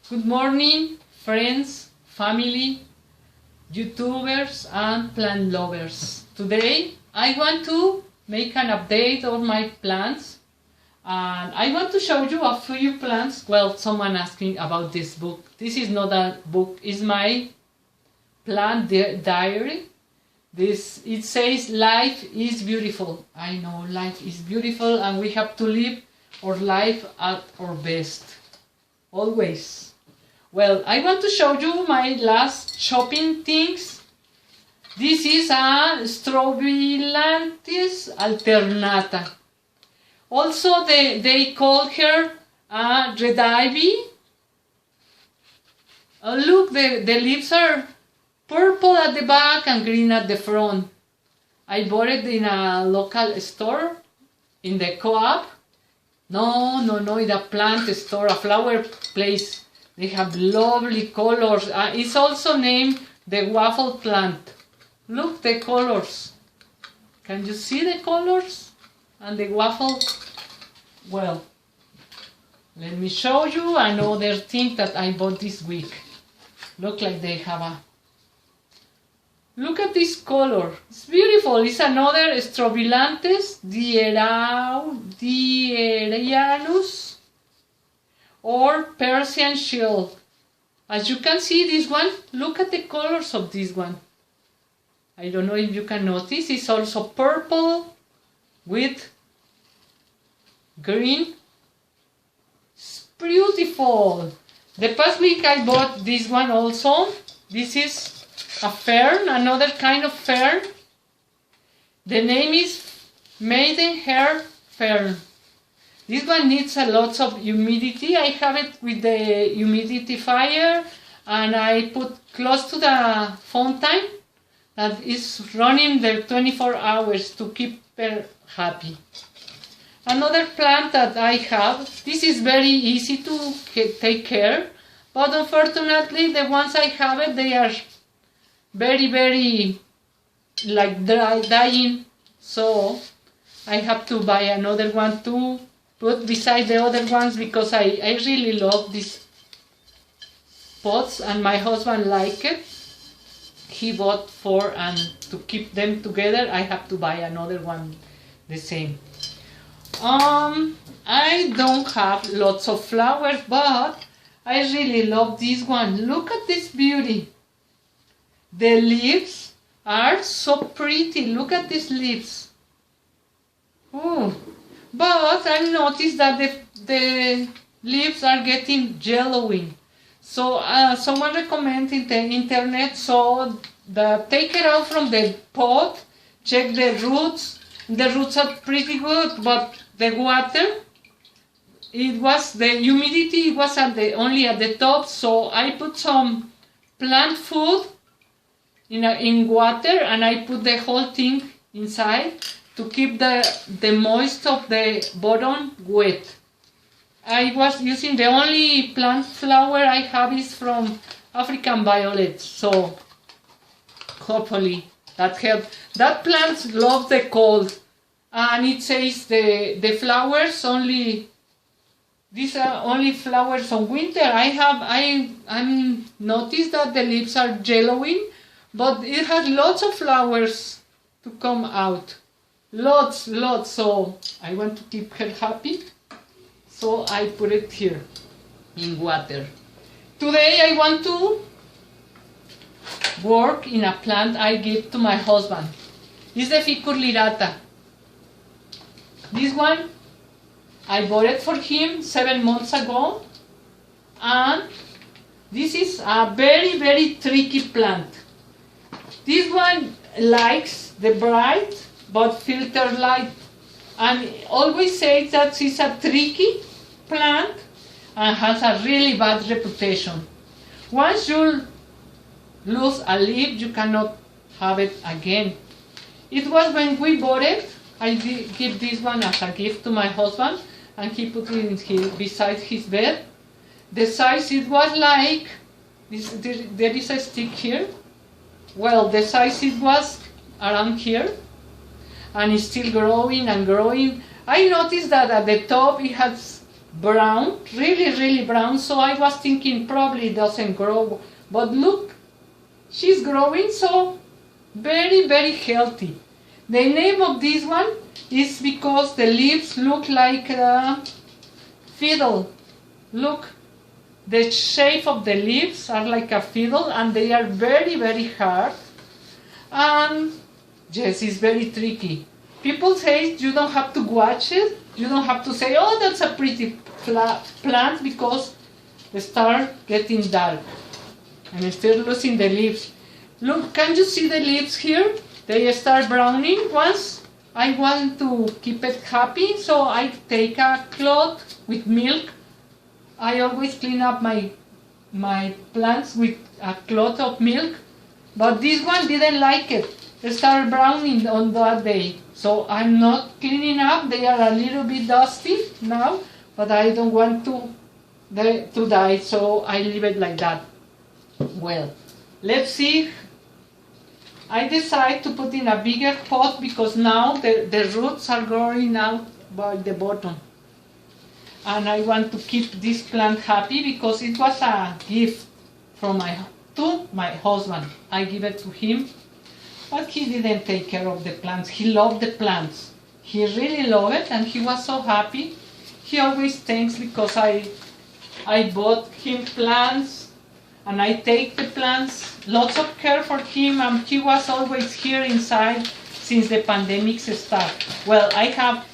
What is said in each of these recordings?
Good morning, friends, family, YouTubers and plant lovers. Today I want to make an update of my plants and I want to show you a few plants. Well, someone asked me about this book. This is not a book, it's my plant diary. It says life is beautiful. I know life is beautiful and we have to live our life at our best. Always. Well, I want to show you my last shopping things. This is a Strobilantis alternata. Also, they call her a red ivy. Look, the leaves are purple at the back and green at the front. I bought it in a local store, in the co-op. No, in a plant store, a flower place. They have lovely colors. It's also named the waffle plant. Look the colors. Can you see the colors? And the waffle? Well, let me show you another thing that I bought this week. Look like they have a... Look at this color. It's beautiful. It's another Strobilantis dierianus or Persian shield. As you can see, this one, look at the colors of this one. I don't know if you can notice. It's also purple with green. It's beautiful. The past week I bought this one also. This is a fern, another kind of fern. The name is maidenhair fern. This one needs a lot of humidity. I have it with the humidifier and I put close to the fountain that is running there 24 hours to keep her happy. Another plant that I have, this is very easy to take care, but unfortunately the ones I have it, they are very like dying, so I have to buy another one to put beside the other ones because I really love these pots and my husband liked it. He bought 4 and to keep them together I have to buy another one the same. I don't have lots of flowers, but I really love this one. Look at this beauty. The leaves are so pretty. Look at these leaves. Oh, but I noticed that the leaves are getting yellowing. So someone recommended in the internet, so take it out from the pot, check the roots. The roots are pretty good, but the water, the humidity was only at the top, so I put some plant food in water and I put the whole thing inside to keep the moist of the bottom wet. I was using the only plant flower I have is from African violet, so hopefully that helps. That plant loves the cold and it says the flowers only, these are only flowers on winter. I noticed that the leaves are yellowing, but it has lots of flowers to come out. Lots, so I want to keep her happy. So I put it here in water. Today I want to work in a plant I give to my husband. It's the Fycus Lyrata. This one, I bought it for him 7 months ago. And this is a very tricky plant. This one likes the bright but filter light and always says that it's a tricky plant and has a really bad reputation. Once you lose a leaf, you cannot have it again. It was when we bought it, I did give this one as a gift to my husband and he put it beside his bed. The size, it was like, there is a stick here. Well, the size it was around here and it's still growing and growing. I noticed that at the top it has brown, really brown, so I was thinking probably it doesn't grow, but look, she's growing, so very healthy. The name of this one is because the leaves look like a fiddle. Look, the shape of the leaves are like a fiddle, and they are very hard, and yes, it's very tricky. People say you don't have to watch it, you don't have to say, oh, that's a pretty plant, because they start getting dark and start losing the leaves. Look, can you see the leaves here? They start browning. Once I want to keep it happy, so I take a cloth with milk. I always clean up my plants with a cloth of milk, but this one didn't like it. They started browning on that day, so I'm not cleaning up. They are a little bit dusty now, but I don't want to die, so I leave it like that. Well, let's see. I decide to put in a bigger pot because now the roots are growing out by the bottom. And I want to keep this plant happy because it was a gift from my husband. I give it to him, but he didn't take care of the plants. He loved the plants. He really loved it, and he was so happy. He always thanks because I bought him plants, and I take the plants, lots of care for him, and he was always here inside since the pandemic started. Well, I have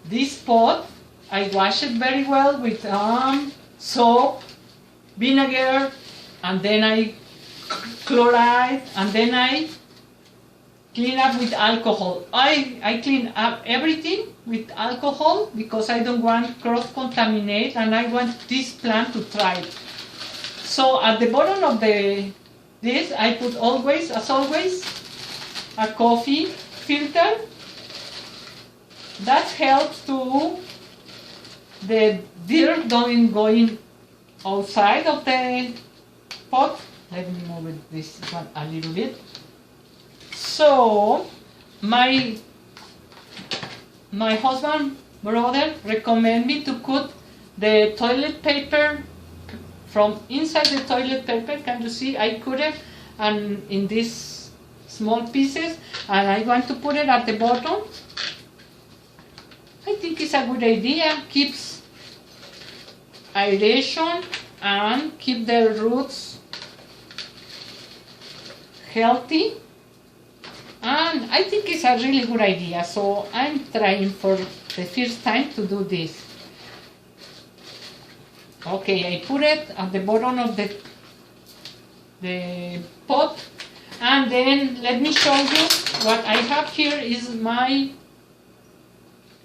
this pot. I wash it very well with soap, vinegar, and then I chloride, and then I clean up with alcohol. I clean up everything with alcohol because I don't want cross-contaminate, and I want this plant to thrive. So at the bottom of this, I put always, as always, a coffee filter. That helps to the dirt going outside of the pot. Let me move this one a little bit. So my husband, brother, recommend me to cut the toilet paper from inside the toilet paper. Can you see? I cut it and in these small pieces, and I want to put it at the bottom. I think it's a good idea. Keeps aeration and keep the roots healthy. And I think it's a really good idea. So I'm trying for the first time to do this. Okay, I put it at the bottom of the pot, and then let me show you what I have here is my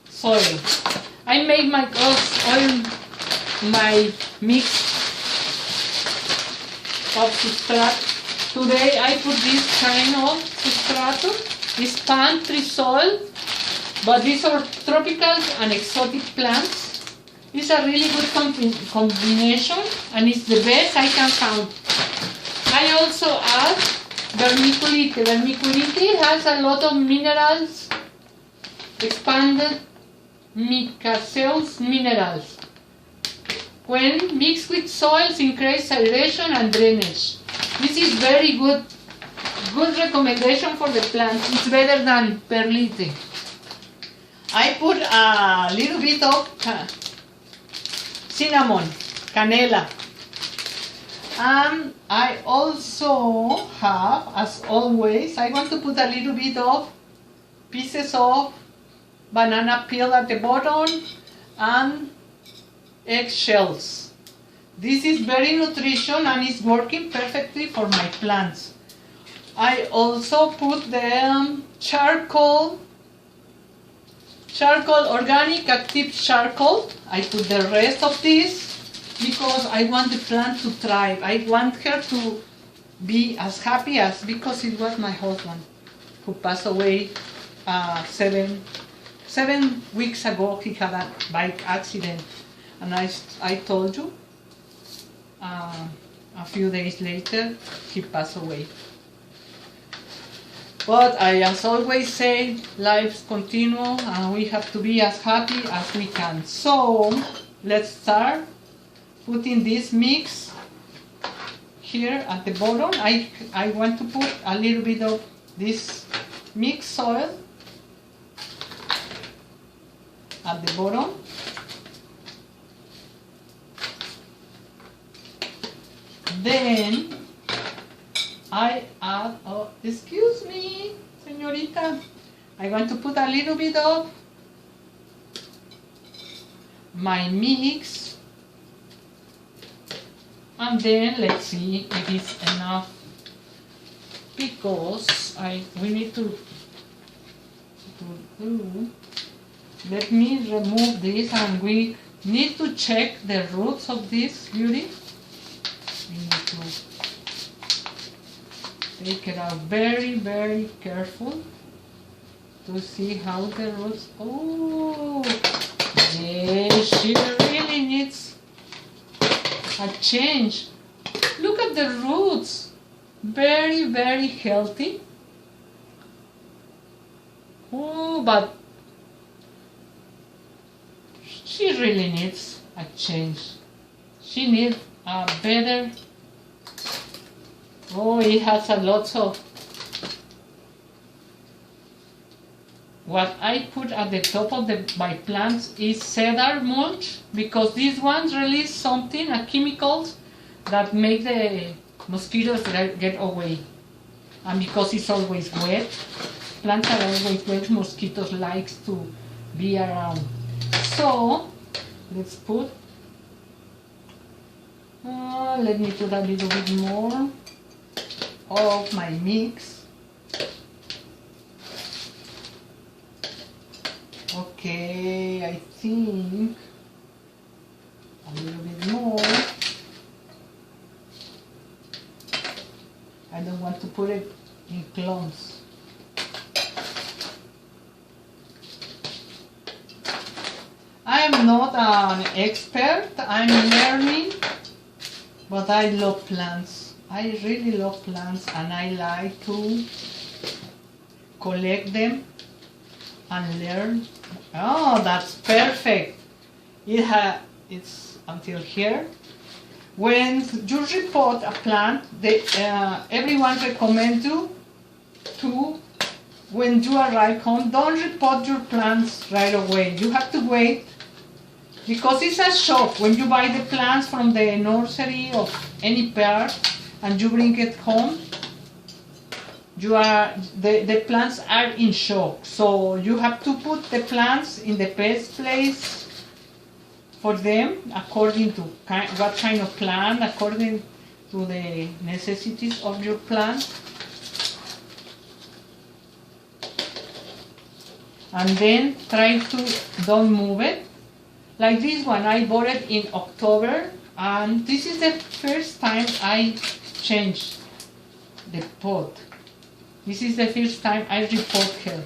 soil. I made my my mix of substrate. Today I put this kind of substrate, this pantry soil, but these are tropical and exotic plants. It's a really good combination, and it's the best I can find. I also add vermiculite. Vermiculite has a lot of minerals, expanded micaceous minerals. When mixed with soils, increase aeration and drainage. This is very good recommendation for the plant. It's better than perlite. I put a little bit of cinnamon, canela. And I also have, as always, I want to put a little bit of pieces of banana peel at the bottom and eggshells. This is very nutritious and it's working perfectly for my plants. I also put the charcoal, organic active charcoal. I put the rest of this because I want the plant to thrive. I want her to be as happy as, because it was my husband who passed away 7 weeks ago. He had a bike accident, and I told you a few days later he passed away. But I, as always, say lives continue and we have to be as happy as we can. So let's start putting this mix here at the bottom. I want to put a little bit of this mixed soil at the bottom. Then I add, oh, excuse me, señorita, I want to put a little bit of my mix, and then let's see if it's enough, because we need to do. Let me remove this, and we need to check the roots of this beauty. We need to take it out very, very careful to see how the roots. Oh, yes, she really needs a change. Look at the roots, very, very healthy. Oh, but she really needs a change. She needs a better. Oh, it has a lot of. What I put at the top of my plants is cedar mulch, because these ones release something, a chemicals that make the mosquitoes get away. And because it's always wet, plants are always wet, mosquitoes likes to be around. So let's put. Let me put a little bit more of my mix. Okay, I think a little bit more. I don't want to put it in clumps. I am not an expert, I'm learning, but I love plants. I really love plants, and I like to collect them and learn. Oh, that's perfect. It's until here. When you repot a plant, everyone recommends you to, when you arrive home, don't repot your plants right away. You have to wait, because it's a shock when you buy the plants from the nursery of any part and you bring it home. The plants are in shock, so you have to put the plants in the best place for them, according to what kind of plant, according to the necessities of your plant. And then try to don't move it. Like this one, I bought it in October, and this is the first time I changed the pot. This is the first time I repot her,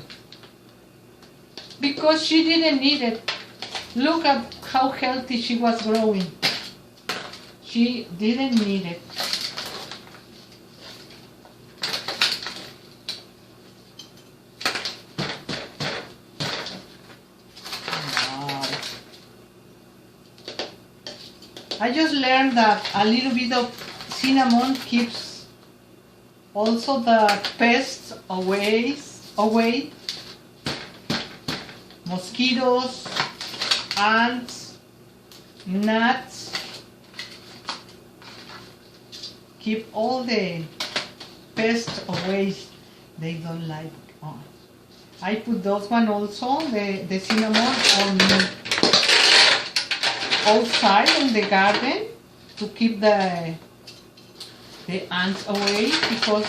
because she didn't need it. Look at how healthy she was growing. She didn't need it. Wow. I just learned that a little bit of cinnamon keeps also the pests away, mosquitoes, ants, gnats, keep all the pests away. They don't like. Oh. I put those one also, the cinnamon, on outside in the garden to keep the ants away, because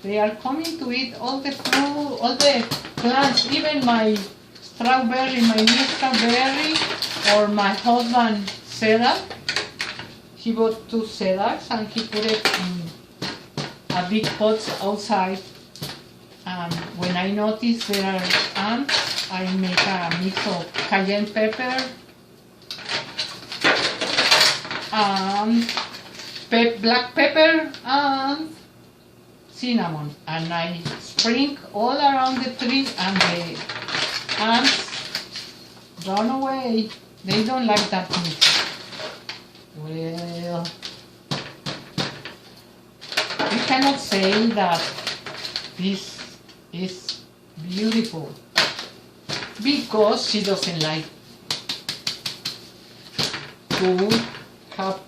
they are coming to eat all the fruit, all the plants, even my strawberry, my new strawberry, or my husband cedar. He bought 2 cedars and he put it in a big pot outside. And when I notice there are ants, I make a mix of cayenne pepper and black pepper and cinnamon, and I sprinkle all around the tree, and the ants run away. They don't like that mix. Well, we cannot say that this is beautiful because she doesn't like to have,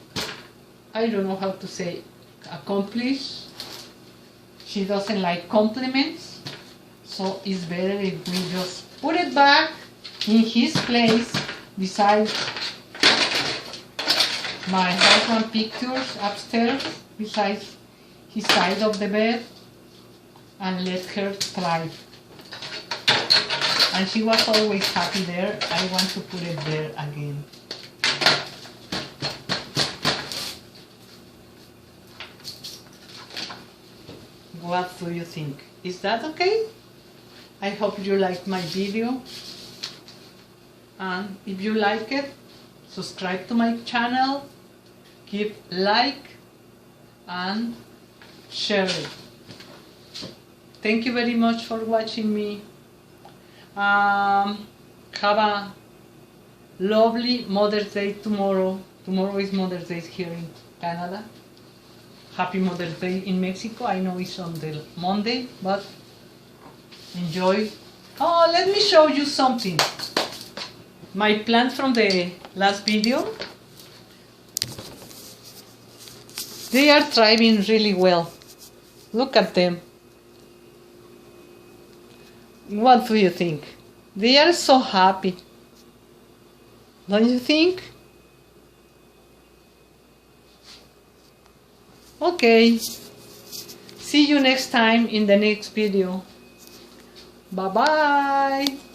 I don't know how to say, accomplish. She doesn't like compliments, so it's better if we just put it back in his place beside my husband pictures upstairs, beside his side of the bed, and let her thrive. And she was always happy there. I want to put it there again. What do you think? Is that okay? I hope you liked my video. And if you like it, subscribe to my channel, give like, and share it. Thank you very much for watching me. Have a lovely Mother's Day tomorrow. Tomorrow is Mother's Day here in Canada. Happy Mother's Day in Mexico. I know it's on the Monday, but enjoy. Oh, let me show you something. My plants from the last video, they are thriving really well. Look at them. What do you think? They are so happy. Don't you think? Okay. See you next time in the next video. Bye bye.